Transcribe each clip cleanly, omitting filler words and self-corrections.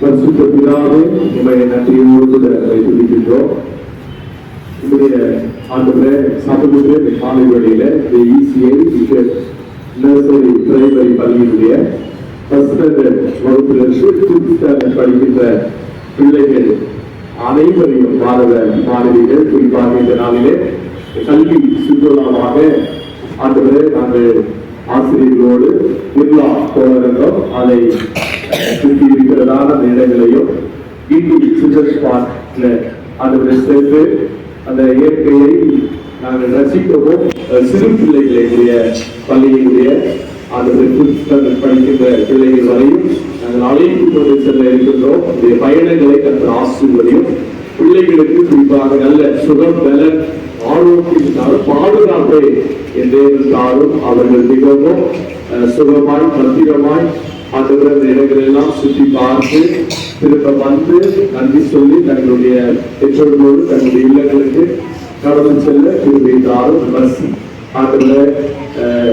பரிசுத்த பிதாவே, உம்மை நன்றியோடு துதிக்கின்றோம். உங்களுடைய ஆண்டவரே, சமூகத்திலே இந்த காலை வேளையில இந்த ECA நர்சரி பிரைமரி பள்ளியினுடைய ஃபர்ஸ்ட் வகுப்பிலிருந்து படிக்கின்ற பிள்ளைகள் அனைவரையும் மாணவிகள் குறிப்பாக இந்த நாளிலே கல்வி சுற்றுலாவாக ஆண்டவரே நாங்கள் ஆசிரியர்களோடு திருவிழா போகிறோம். அதை சுற்றி இருக்கிறதான அந்த இடங்களையும் சில்ட்ரன்ஸ் பார்க்ல ஆண்டவரை சேர்த்து அந்த இயற்கையை நாங்கள் ரசிக்கவும் சிறு பிள்ளைகளுடைய பள்ளியினுடைய ஆண்டவரை படிக்கின்ற பிள்ளைகள் வரையும் நாங்கள் அழைத்து கொண்டு செல்ல இருக்கின்றோம். இந்த பயணங்களை கற்று ஆசிரியரையும் பிள்ளைகளுக்கு குறிப்பாக நல்ல சுகம் பலன் ஆரோக்கியத்தினாலும் பாதுகாப்பை என்றாலும் அவர்கள் மிகவும் சுகமாய் பத்திரமாய் ஆண்டவர் அந்த இடங்களெல்லாம் சுற்றி பார்த்து திரும்ப வந்து நன்றி சொல்லி தங்களுடைய பெற்றோர்களோடு தங்களுடைய இல்லங்களுக்கு கடந்து செல்ல திரும்பினாலும் பஸ் ஆண்டவர்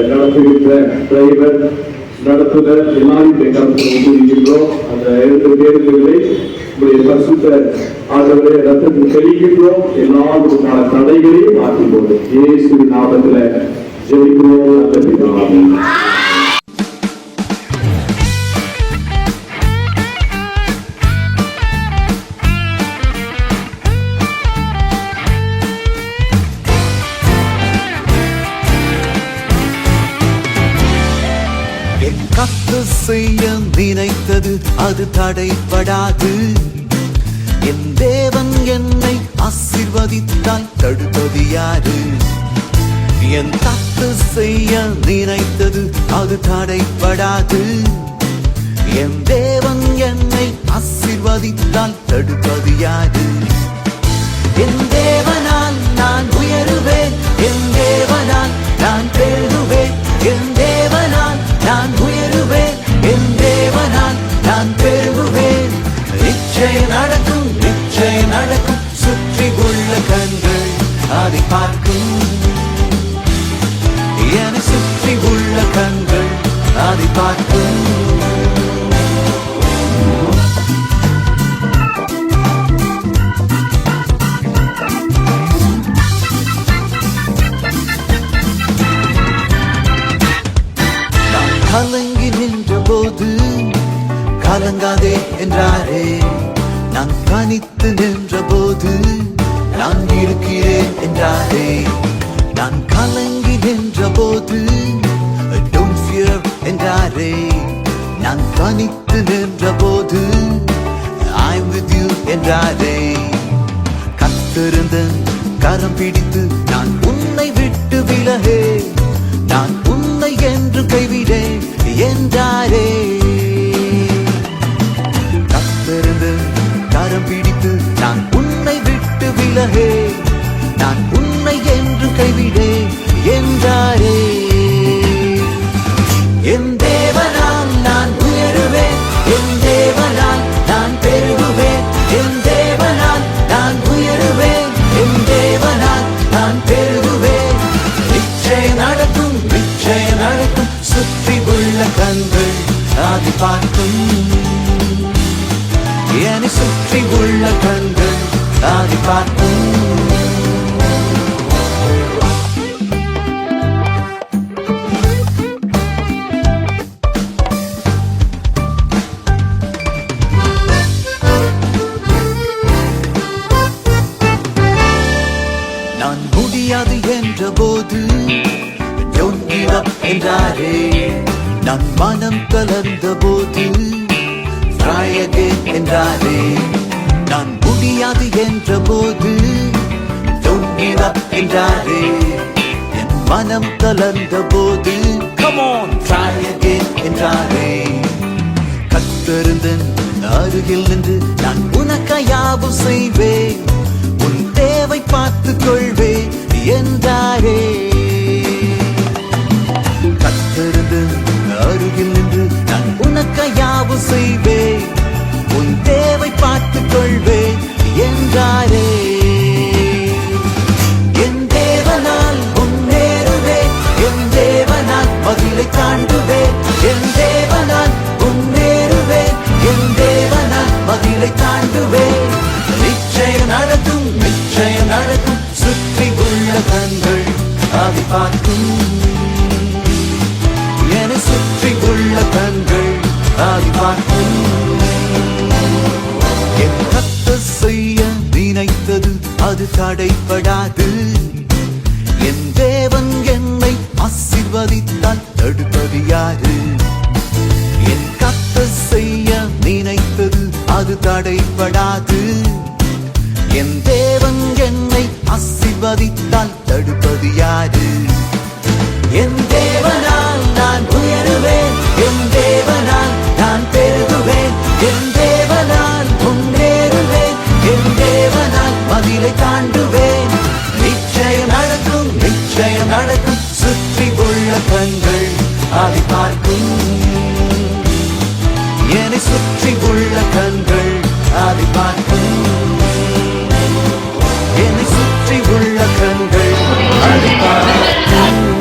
நடத்துகின்ற டிரைவர் நடத்துனர் எல்லாரும் கடந்து அந்த 2 பேருந்துகளை பரிசுத்த ஆண்டவரே ரத்தத்தில் தெளிக்கின்றோம். எல்லா விதமான தடைகளையும் மாற்றி போடும் இயேசுவின் நாமத்துல ஜெபிக்கிறோம். நல்ல பிதாவே. கத்து செய்ய நினைத்தது அது தடைப்படாது. என் தேவன் என்னை ஆசீர்வதித்தால் தடுப்பது யாரு? என் கத்து செய்ய நினைத்தது அது தடைப்படாது. என் தேவன் என்னை ஆசீர்வதித்தால் தடுப்பது யாரு? என் தேவனால் நான் உயருவேன், என் தேவனால் நான் பெருகுவேன், என் தேவனால் நான் உயருவேன், என் தேவனால் நான் பெருகுவேன். நிச்சயம் நடக்கும், நிச்சயம் நடக்கும். சுற்றி உள்ள கண்கள் அதை பார்க்கும். என சுற்றி உள்ள கண்கள் அதை பார்க்கும். கலங்கி நின்ற போது கலங்காதே என்றாரே. நான் கனித்து நின்ற போது நான் இருக்கிறேன் என்றாரே. நான் கலங்கி நின்ற போது don't fear என்றாரே. நான் கனித்து நின்ற போது I'm with you என்றாரே. கத்திருந்த கரம் பிடித்து நான் உன்னை விட்டு விலகே, நான் உன்னை என்று கைவிடேன் என்றாரே. கத்திருந்து கரம் பிடித்து நான் உன்னை விட்டு விலகே, நான் உன்னை என்று கைவிடேன் என்றாரே. என் தேவனால் நான் உயருவேன், என் தேவனால் நான் பெருகுவேன், என் தேவனால் நான் உயருவேன், என் தேவனால் நான் பெருகுவேன். நிச்சயம் நடக்கும், நிச்சயம் நடக்கும். சுற்றி உள்ள கண்கள் அதை பார்க்கும். என்னை சுற்றி உள்ள கண்கள் அதை பார்க்கும். நான் முடியாது என்ற போது don't give up என்றாரே. நான் மனம் கலந்த போது try again என்றாரே. நான் முடியாது என்ற போது don't give up என்றாரே. என் மனம் கலந்த போது come on try again என்றாரே. கத்திருந்தன் அருகில் நின்று நான் உனக்காயாவும் செய்வேன், உன் தேவை பார்த்துக் கொள்வேன் என்றாரே. கத்திருந்து அருகில் நின்று நான் உனக்காயாவும் செய்வேன், உன் தேவை பார்த்துக் கொள்வேன் என்றாரே. என் தேவனால் முன்னேறுவேன், என் தேவனால் மகிழை தாண்டுவேன், என் தேவனால் முன்னேறுவேன், என் தேவனால் அது தடைப்படாது. என் தேவன் என்னை ஆசீர்வதித்தால் தடுப்பது யாரு? என் கர்த்தர் செய்ய நினைத்தது அது தடைப்படாது. என் தேவன் என்னை ஆசீர்வதித்தால் தடுப்பது யாரு? என் தேவனால் நான் உயருவேன், என் தேவனால் நான் பெருகுவேன், என் தேவனால் முன்னேறுவேன், என் தேவனால் மதிலை தாண்டுவேன். நிச்சயம் நடக்கும், நிச்சயம் நடக்கும். சுற்றி உள்ள கண்கள் அதை பார்க்கும். என்னை சுற்றி உள்ள கண்கள் அதை பார்க்கும். என்னை சுற்றி உள்ள கண்கள் அதை பார்க்கும்.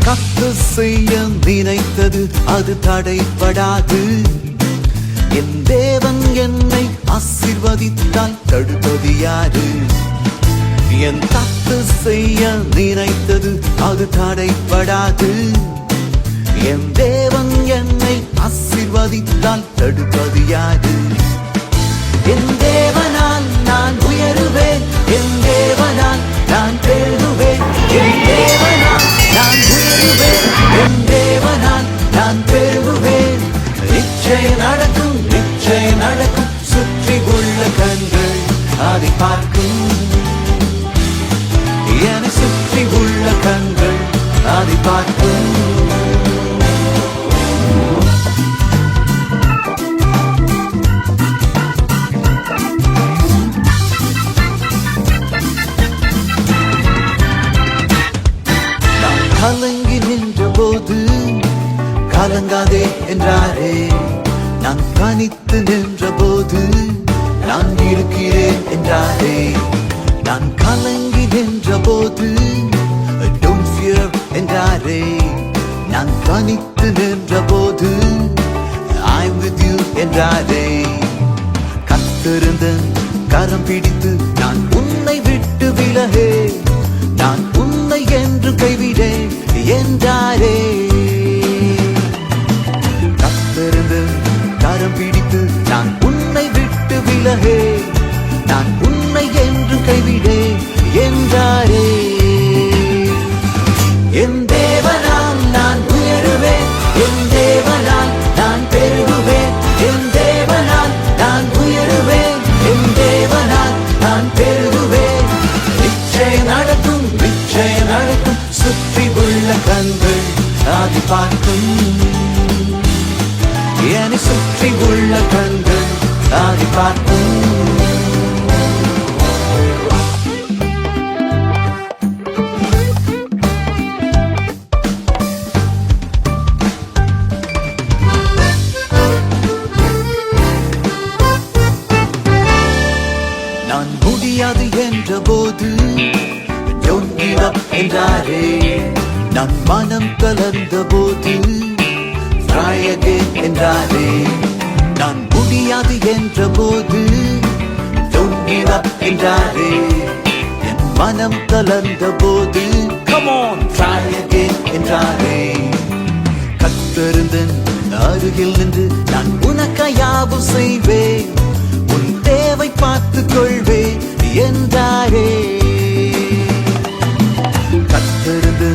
கர்த்தர் செய்ய நினைத்தது அது தடைப்படாது. என் தேவன் என்னை ஆசீர்வதித்தால் தடுப்பது யாரு? என் கர்த்தர் செய்ய நினைத்தது அது தடைப்படாது. என் தேவன் என்னை ஆசீர்வதித்தால் தடுப்பது யாரு? என் தேவனால் நான் உயருவேன், என் தேவனால் நான் பெருகுவேன், என் தேவனால் நான் உயருவேன், என் தேவனால் நான் பெருகுவேன். நிச்சயம் நடக்கும், நிச்சயம் நடக்கும். சுற்றி உள்ள கண்கள் அதை பார்க்கும். என்னை சுற்றி உள்ள கண்கள் அதை பார்க்கும். கலங்கி நின்ற போது கலங்காதே என்றாரே. நான் தனித்து நின்ற போது நான் இருக்கிறேன் என்றாரே. நான் கலங்கி நின்ற போது don't fear என்றாரே. நான் தனித்து நின்ற போது I'm with you என்றாரே. கத்திருந்த கரம் பிடித்து நான் உன்னை விட்டு விலகே, நான் உன்னை என்று கைவிடேன் என்றாரே. கத்திருந்து கரம் பிடித்து நான் உன்னை விட்டு விலகே, நான் உன்னை என்று கைவிடேன் என்றாரே. என் தேவனால் நான் உயருவேன், என் தேவனால் நான் பெருகுவேன், என் தேவனால் நான் உயருவேன், என் தேவனால் நான் பெருகுவேன். நிச்சயம் நடக்கும், நிச்சயம் நடக்கும். சுற்றி உள்ள கண்கள் அதை பார்க்கும். என்னை சுற்றி உள்ள கண்கள் அதை பார்க்கும். நான் முடியாது என்ற போது don't give up என்றாரே. நான் மனம் கலந்த போது try again என்றாரே. நான் முடியாது என்ற போது don't give up என்றாரே. என் மனம் கலந்த போது come on try again என்றாரே. கத்திருந்தன் அருகில் நின்று நான் உனக்காயாவும் செய்வேன், உன் தேவை பார்த்துக் கொள்வேன் என்றாரே. கத்திருந்து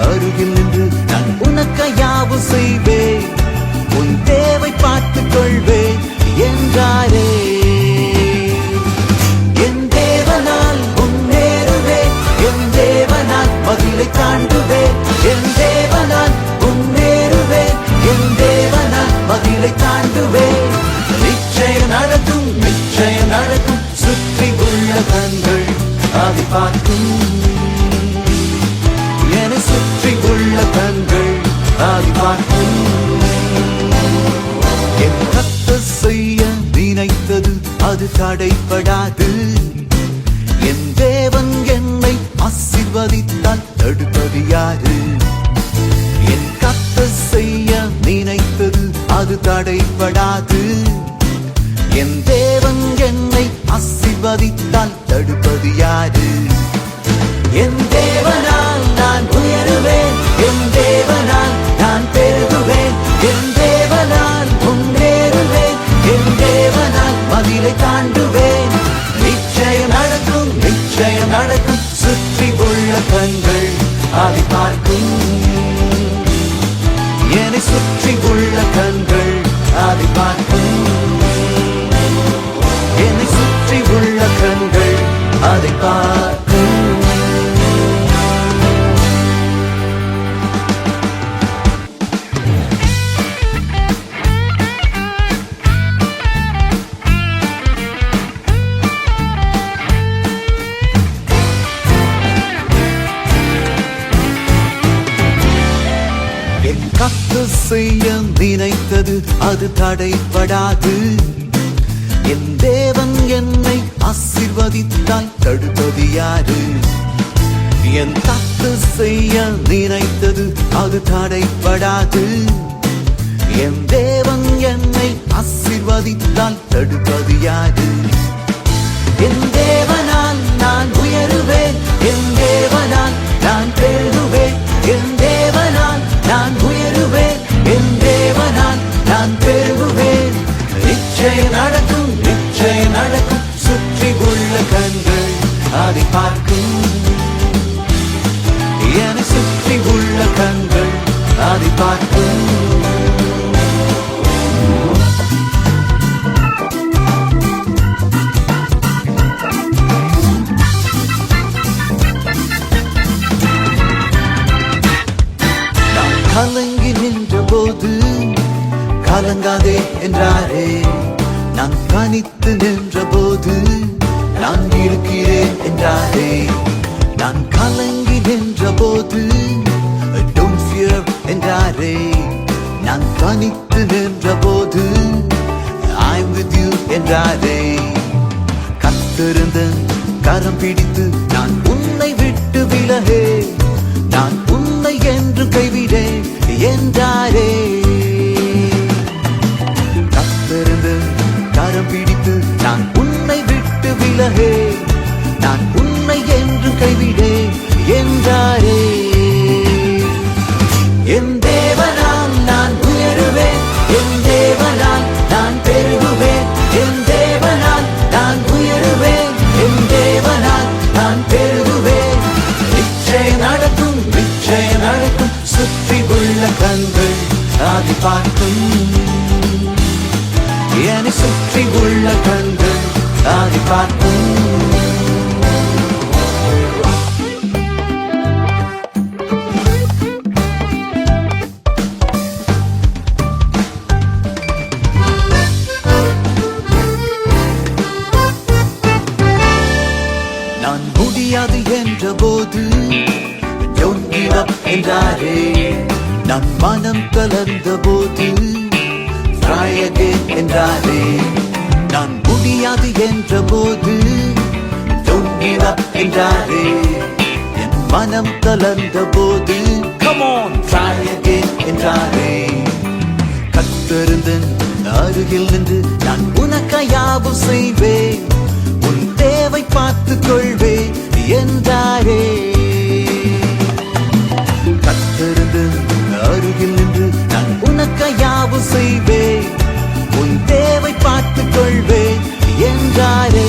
அருகில் நின்று நான் உனக்காயாவும் செய்வேன், உன் தேவை பார்த்துக் கொள்வேன் என்றாரே. என் தேவனால் முன்னேறுவேன், பார்க்கும் என்னை சுற்றி உள்ள கண்கள் அதை பார்க்கும் என் கர்த்தர் செய்ய நினைத்தது அது தடைப்படாது என் தேவன் என்னை ஆசீர்வதித்தால் தடுப்பது யாரு என் கர்த்தர் செய்ய நினைத்தது அது தடைப்படாது என் தேவன் என்னை ஆசீர்வதித்தால் தடுப்பது யாரு என் தேவனால் நான் உயருவேன் என் தேவனால் நான் பெருகுவேன் என் தேவனால் முன்னேறுவேன் என் தேவனால் மதிலை தாண்டுவேன் நிச்சயம் நடக்கும் நிச்சயம் நடக்கும் சுற்றி உள்ள கண்கள் அதை பார்க்கும் என்னை சுற்றி உள்ள கண்கள் அதை பார்க்கும் என்னை சுற்றி உள்ள கண்கள் அதை பார்க்கும் என் கர்த்தர் செய்ய நினைத்தது அது தடைப்படாது என் தேவன் என்னை ஆசீர்வதித்தால் தடுப்பது யாரு என் கர்த்தர் செய்ய நினைத்தது அது தடைப்படாது என் தேவன் என்னை ஆசீர்வதித்தால் தடுப்பது யாரு என் தேவனால் நான் உயருவேன் என் தேவனால் நான் பெருகுவேன் என் தேவனால் நான் உயருவேன் என் தேவனால் நான் பெருகுவேன் நிச்சயம் நடக்கும் நிச்சயம் நடக்கும் சுற்றி உள்ள கண்கள் அதை பார்க்கும் என்னை சுற்றி உள்ள கண்கள் அதை பார்க்கும் கலங்கி நின்ற போது கலங்காதே என்றாரே நான் கனித்து நின்ற போது நான் இருக்கிறேன் என்றாரே நான் கலங்கி நின்ற போது don't fear என்றாரே நான் கனித்து நின்ற போது I'm with you என்றாரே கத்திருந்த கரம் பிடித்து நான் உன்னை விட்டு விலகே நான் உன்னை என்று கைவிடேன் என்றாரே கத்திருந்து கரம் பிடித்து நான் உன்னை விட்டு விலகே நான் உன்னை என்று கைவிடேன் என்றாரே என் தேவனால் நான் உயருவேன் என் தேவனால் நான் பெருகுவேன் என் தேவனால் நான் உயருவேன் என் தேவனால் நான் பெருகுவேன் நிச்சயம் நடக்கும் நிச்சயம் நடக்கும் சுற்றி உள்ள கண்கள் அதை பார்க்கும் என்னை சுற்றி உள்ள கண்கள் அதை பார்க்கும் நான் முடியாது என்ற போது don't give up என்றாரே நான் மனம் கலந்த போது try again என்றாரே நான் முடியாது என்ற போது don't give up என்றாரே என் மனம் கலந்த போது come on try again என்றாரே கர்த்தருந்தன் அருகில் நின்று நான் உனக்காய் யாவும் செய்வேன் உன் தேவை பார்த்துக் கொள்வேன் என்றாரே கர்த்தருந்து அருகில் நின்று நான் உனக்காய் யாவும் செய்வேன் உன் தேவை பார்த்துக் கொள்வேன் என்றாரே